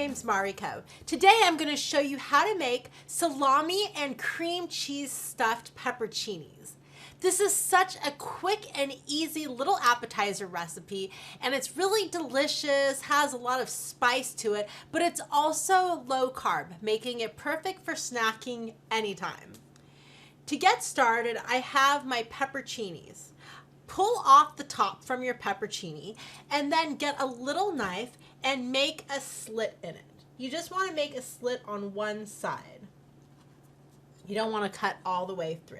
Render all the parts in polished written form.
name's Mariko. Today I'm going to show you how to make salami and cream cheese stuffed pepperoncinis. This is such a quick and easy little appetizer recipe, and it's really delicious, has a lot of spice to it, but it's also low carb, making it perfect for snacking anytime. To get started, I have my pepperoncinis. Pull off the top from your pepperoncini and then get a little knife and make a slit in it. You just want to make a slit on one side. You don't want to cut all the way through.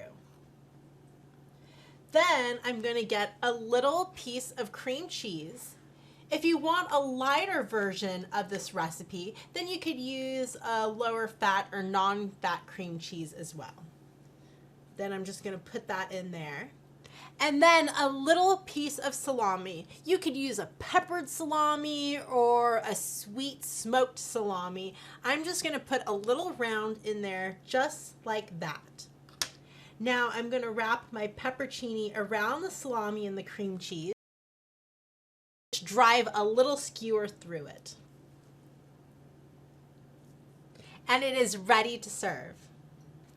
Then I'm going to get a little piece of cream cheese. If you want a lighter version of this recipe, then you could use a lower fat or non-fat cream cheese as well. Then I'm just going to put that in there. And then a little piece of salami. You could use a peppered salami or a sweet smoked salami. I'm just going to put a little round in there just like that. Now I'm going to wrap my pepperoncini around the salami and the cream cheese. Drive a little skewer through it. And it is ready to serve.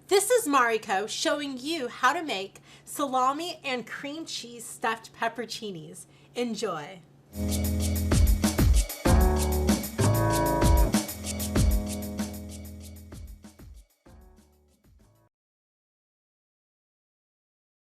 This is Mariko showing you how to make salami and cream cheese stuffed pepperoncinis. Enjoy.